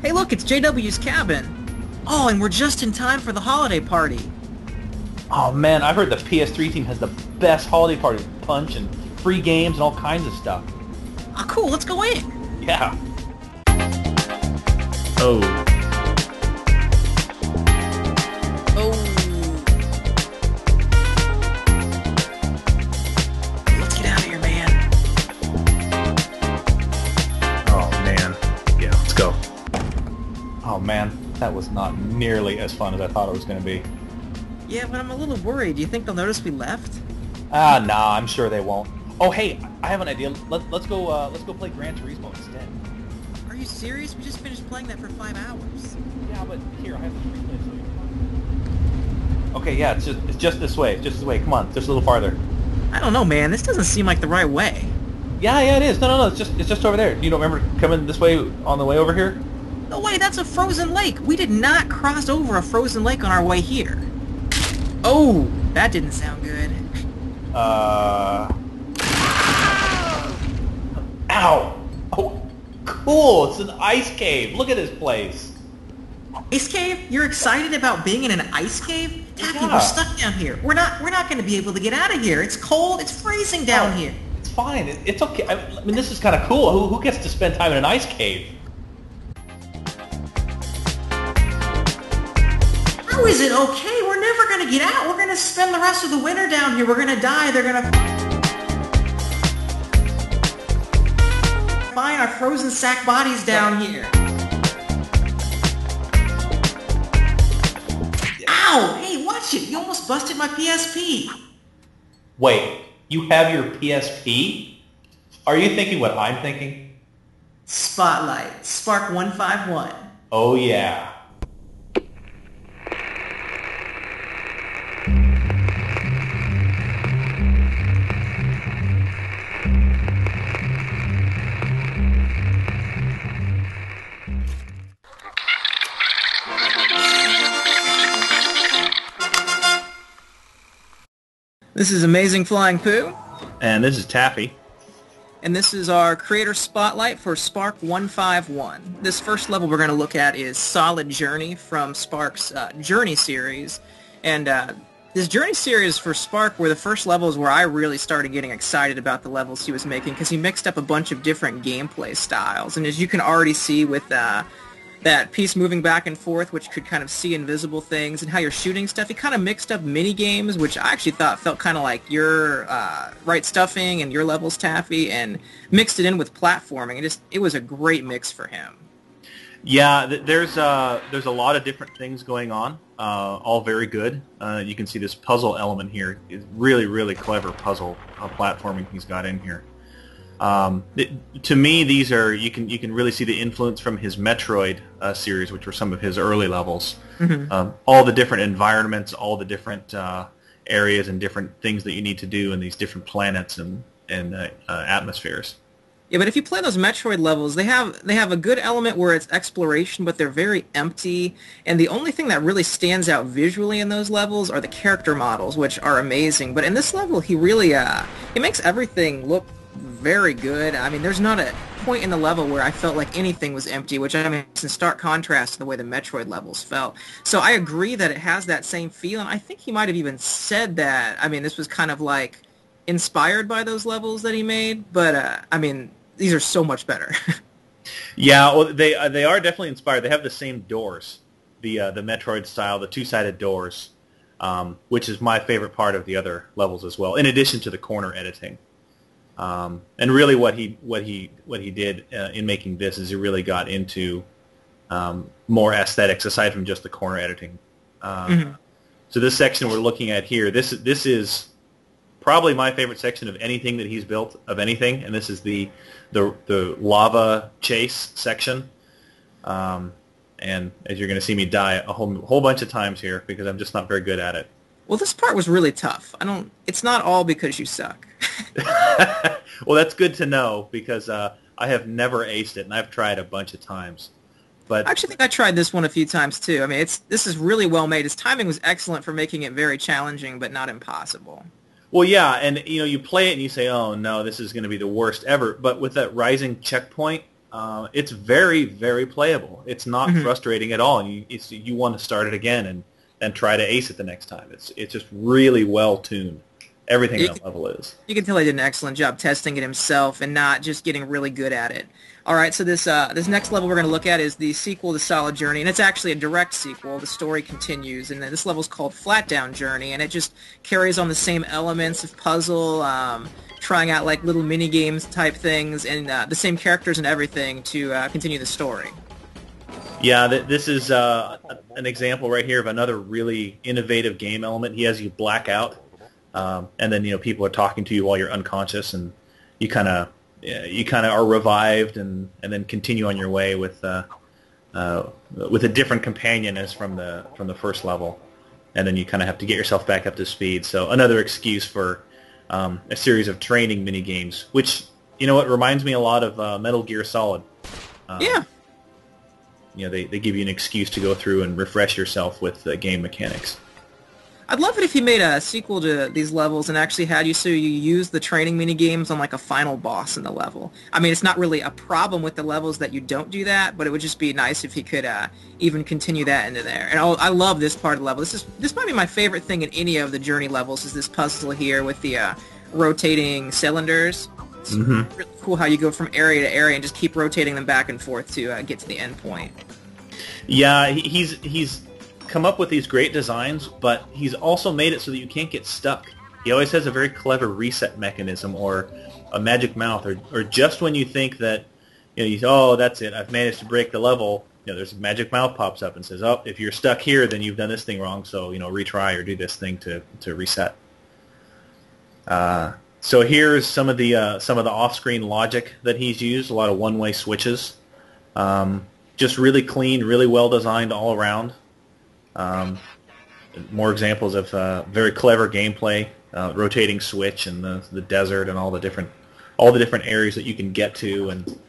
Hey look, it's JW's cabin. Oh, and we're just in time for the holiday party. Oh man, I've heard the PS3 team has the best holiday party. Punch and free games and all kinds of stuff. Ah, cool, let's go in. Yeah. Oh. Oh. Let's get out of here, man. Oh man. Yeah, let's go. Oh man, that was not nearly as fun as I thought it was going to be. Yeah, but I'm a little worried. Do you think they'll notice we left? Ah, nah, I'm sure they won't. Oh, hey, I have an idea. Let's go play Gran Turismo instead. Are you serious? We just finished playing that for 5 hours. Yeah, but here, I have the replay so you. Okay, yeah, it's just this way. It's just this way. Come on, just a little farther. I don't know, man. This doesn't seem like the right way. Yeah, it is. No, it's just over there. You don't remember coming this way on the way over here? No way, that's a frozen lake. We did not cross over a frozen lake on our way here. Oh, that didn't sound good. Ow! Oh, cool! It's an ice cave. Look at this place. Ice cave? You're excited about being in an ice cave? Taffey, Yeah. we're stuck down here. We're not going to be able to get out of here. It's cold. It's freezing down here. It's fine. It's okay. I mean, this is kind of cool. Who gets to spend time in an ice cave? How is it okay? We're never going to get out. We're going to spend the rest of the winter down here. We're going to die. They're going to find our frozen sack bodies down here. Ow! Hey, watch it. You almost busted my PSP. Wait, you have your PSP? Are you thinking what I'm thinking? Spotlight. Spark151. Oh yeah. This is Amazing Flying Poo, And this is Taffey. and this is our creator spotlight for Spark151. This first level we're going to look at is Solid Journey from Spark's Journey series, and this Journey series for Spark were the first levels where I really started getting excited about the levels he was making, because he mixed up a bunch of different gameplay styles, and as you can already see with that piece moving back and forth, which could kind of see invisible things, and how you're shooting stuff. He kind of mixed up mini games, which I actually thought felt kind of like your right stuffing and your levels, Taffey, and mixed it in with platforming. It was a great mix for him. Yeah, there's a lot of different things going on, all very good. You can see this puzzle element here is really, really clever puzzle platforming he's got in here. To me, these are you can really see the influence from his Metroid series, which were some of his early levels. Mm-hmm. All the different environments, all the different areas and different things that you need to do in these different planets and atmospheres. Yeah, but if you play those Metroid levels, they have a good element where it's exploration, but they're very empty. And the only thing that really stands out visually in those levels are the character models, which are amazing. But in this level, he really he makes everything look very good. I mean, there's not a point in the level where I felt like anything was empty, which I mean, it's in stark contrast to the way the Metroid levels felt. So I agree that it has that same feel, and I think he might have even said that. I mean, this was kind of like inspired by those levels that he made, but I mean, these are so much better. Yeah, well, they are definitely inspired. They have the same doors, the Metroid style, the two-sided doors, which is my favorite part of the other levels as well. In addition to the corner editing. And really, what he did in making this is he really got into more aesthetics aside from just the corner editing. Mm-hmm. So this section we're looking at here, this is probably my favorite section of anything that he's built, of anything, and this is the lava chase section. And as you're going to see me die a whole bunch of times here because I'm just not very good at it. Well, this part was really tough. It's not all because you suck. Well, that's good to know because I have never aced it, and I've tried a bunch of times. But I actually think I tried this one a few times too. I mean, this is really well made. His timing was excellent for making it very challenging, but not impossible. Well, yeah, and you play it and you say, "Oh no, this is going to be the worst ever." But with that rising checkpoint, it's very, very playable. It's not frustrating at all, and you want to start it again and try to ace it the next time. It's just really well tuned. Everything in that level is. You can tell he did an excellent job testing it himself and not just getting really good at it. All right, so this next level we're going to look at is the sequel to Solid Journey, and it's actually a direct sequel. The story continues, and this level is called Flat Down Journey, and it just carries on the same elements of puzzle, trying out like little mini games type things, and the same characters and everything to continue the story. Yeah, this is an example right here of another really innovative game element. He has you black out. And then people are talking to you while you're unconscious, and you kind of are revived, and then continue on your way with a different companion as from the first level, and then you kind of have to get yourself back up to speed. So another excuse for a series of training mini games, which it reminds me a lot of Metal Gear Solid. Yeah. They give you an excuse to go through and refresh yourself with game mechanics. I'd love it if he made a sequel to these levels and actually had you so you use the training mini games on like a final boss in the level. I mean, it's not really a problem with the levels that you don't do that, but it would just be nice if he could even continue that into there. And I love this part of the level. This might be my favorite thing in any of the Journey levels, is this puzzle here with the rotating cylinders. It's really cool how you go from area to area and just keep rotating them back and forth to get to the end point. Yeah, he's come up with these great designs, but he's also made it so that you can't get stuck. He always has a very clever reset mechanism or a magic mouth, or just when you think that oh, that's it, I've managed to break the level, there's a magic mouth pops up and says, oh, if you're stuck here, then you've done this thing wrong, so retry or do this thing to reset. So here's some of the off-screen logic that he's used. A lot of one-way switches, just really clean, really well designed all around. More examples of very clever gameplay, rotating switch and the desert and all the different areas that you can get to. And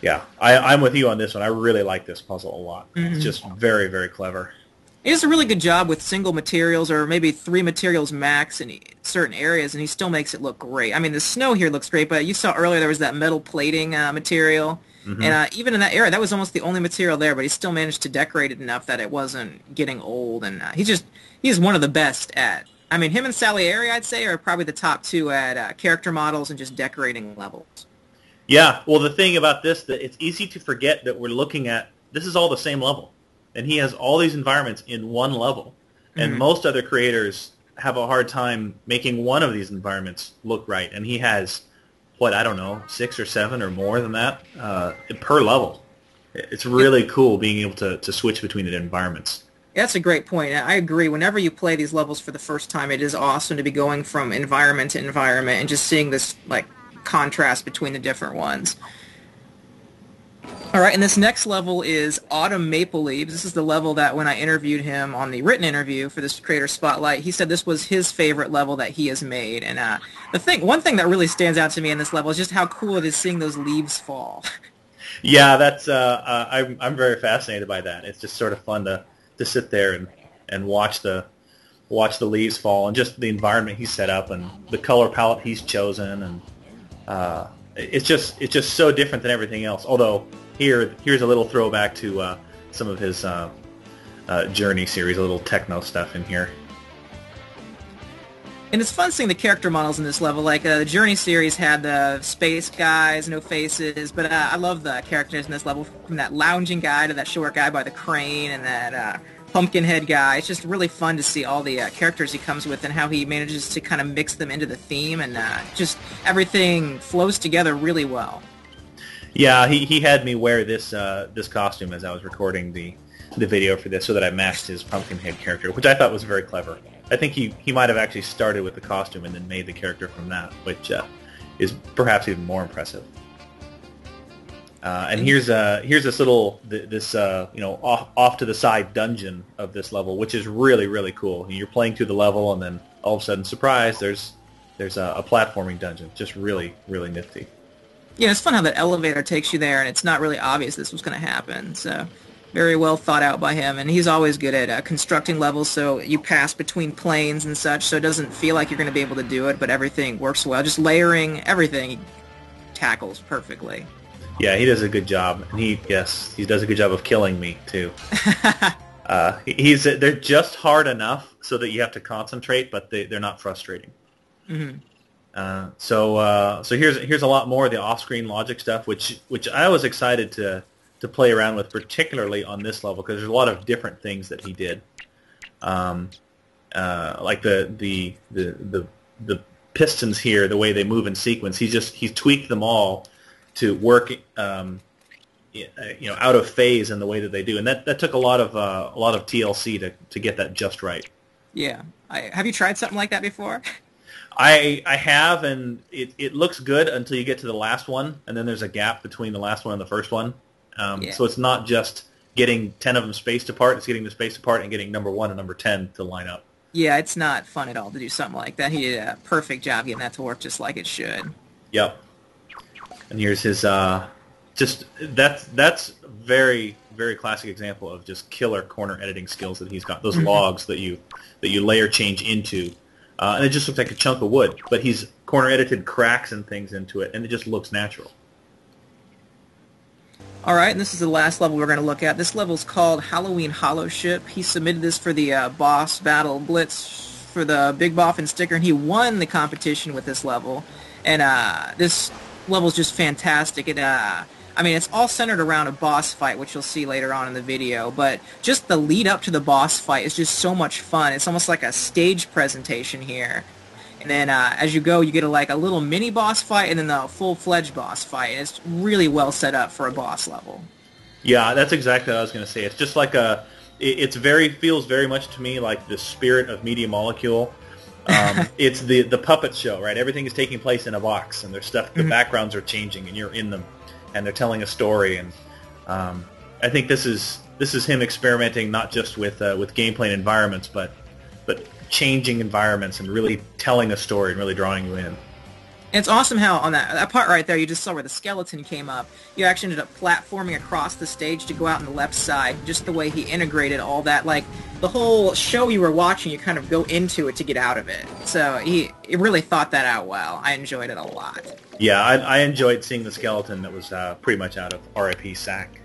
yeah, I'm with you on this one. I really like this puzzle a lot. It's just very, very clever. He does a really good job with single materials, or maybe 3 materials max in certain areas, and he still makes it look great. I mean, the snow here looks great, but you saw earlier there was that metal plating material. And even in that area, that was almost the only material there, but he still managed to decorate it enough that it wasn't getting old. And he's one of the best at, I mean, him and Salieri, I'd say, are probably the top 2 at character models and just decorating levels. Yeah, well, the thing about this, that it's easy to forget that we're looking at, this is all the same level. And he has all these environments in one level. And most other creators have a hard time making one of these environments look right. And he has, I don't know, 6 or 7 or more than that per level. It's really cool being able to switch between the environments. That's a great point. I agree. Whenever you play these levels for the first time, it is awesome to be going from environment to environment and just seeing this contrast between the different ones. All right, and this next level is Autumn Maple Leaves. This is the level that when I interviewed him on the written interview for this Creator Spotlight, he said this was his favorite level that he has made. And one thing that really stands out to me in this level is just how cool it is seeing those leaves fall. Yeah, that's I'm very fascinated by that. It's just sort of fun to sit there and watch the leaves fall, and just the environment he's set up and the color palette he's chosen, and it's just so different than everything else. Although here's a little throwback to some of his Journey series, a little techno stuff in here. And it's fun seeing the character models in this level. Like the Journey series had the space guys, no faces, but I love the characters in this level, from that lounging guy to that short guy by the crane and that Pumpkinhead guy. It's just really fun to see all the characters he comes with and how he manages to kind of mix them into the theme, and just everything flows together really well. Yeah, he had me wear this costume as I was recording the video for this, so that I matched his Pumpkinhead character, which I thought was very clever. I think he might have actually started with the costume and then made the character from that, which is perhaps even more impressive. And here's this little off to the side dungeon of this level, which is really, really cool. You're playing through the level, and then all of a sudden, surprise! There's a platforming dungeon. Just really, really nifty. Yeah, it's fun how that elevator takes you there, and it's not really obvious this was going to happen. So, very well thought out by him, and he's always good at constructing levels so you pass between planes and such, so it doesn't feel like you're going to be able to do it, but everything works well. Just layering everything, he tackles perfectly. Yeah, he does a good job, and he does a good job of killing me too. They're just hard enough so that you have to concentrate, but they're not frustrating. Mm-hmm. So here's a lot more of the off-screen logic stuff, which I was excited to play around with, particularly on this level, because there's a lot of different things that he did, like the pistons here, the way they move in sequence. He's tweaked them all to work, out of phase in the way that they do, and that took a lot of TLC to get that just right. Yeah, have you tried something like that before? I have, and it looks good until you get to the last one, and then there's a gap between the last one and the first one. So it's not just getting 10 of them spaced apart, it's getting them spaced apart and getting number 1 and number 10 to line up. Yeah, it's not fun at all to do something like that. He did a perfect job getting that to work just like it should. Yep. And here's his, that's very, very classic example of just killer corner editing skills that he's got. Those logs that you layer change into. And it just looks like a chunk of wood, but he's corner edited cracks and things into it, and it just looks natural. All right, and this is the last level we're going to look at. This level is called Halloween Hollow Ship. He submitted this for the Boss Battle Blitz for the Big Boffin sticker, and he won the competition with this level. And this level is just fantastic. It's all centered around a boss fight, which you'll see later on in the video, but just the lead up to the boss fight is just so much fun. It's almost like a stage presentation here. And then as you go, you get a little mini boss fight and then the full-fledged boss fight. And it's really well set up for a boss level. Yeah, that's exactly what I was going to say. It's just like feels very much to me like the spirit of Media Molecule. It's the puppet show, right? Everything is taking place in a box, and there's stuff, the backgrounds are changing, and you're in them, and they're telling a story. And I think this is him experimenting not just with gameplay and environments, but changing environments and really telling a story and really drawing you in. And it's awesome how on that part right there, you just saw where the skeleton came up. You actually ended up platforming across the stage to go out on the left side, just the way he integrated all that. Like, the whole show you were watching, you kind of go into it to get out of it. So he really thought that out well. I enjoyed it a lot. Yeah, I enjoyed seeing the skeleton that was pretty much out of R.I.P. Sack.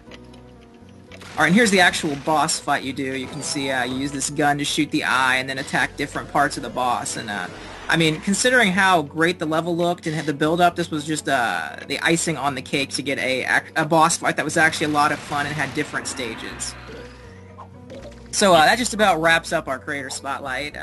Alright, and here's the actual boss fight you do. You can see you use this gun to shoot the eye and then attack different parts of the boss. And considering how great the level looked and had the build-up, this was just the icing on the cake to get a boss fight that was actually a lot of fun and had different stages. So that just about wraps up our Creator Spotlight.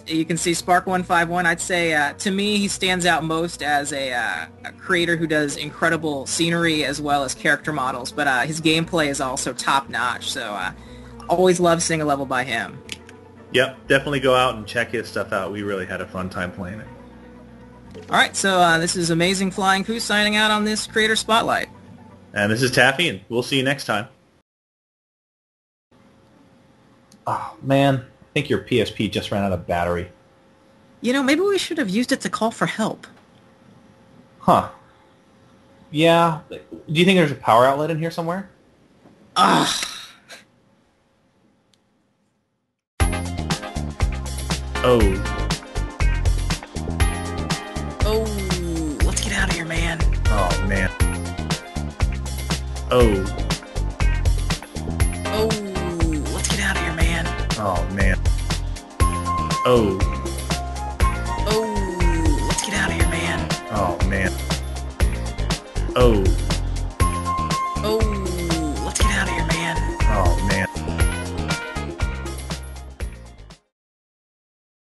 You can see Spark151. I'd say, to me, he stands out most as a creator who does incredible scenery as well as character models, but his gameplay is also top-notch, so always love seeing a level by him. Yep, definitely go out and check his stuff out. We really had a fun time playing it. Alright, so this is Amazing Flying Poo signing out on this Creator Spotlight. And this is Taffey, and we'll see you next time. Oh, man. I think your PSP just ran out of battery. Maybe we should have used it to call for help. Huh. Yeah. Do you think there's a power outlet in here somewhere? Ugh. Oh. Oh, let's get out of here, man. Oh, man. Oh. Oh, let's get out of here, man. Oh, man. Oh. Oh, let's get out of here, man. Oh, man. Oh.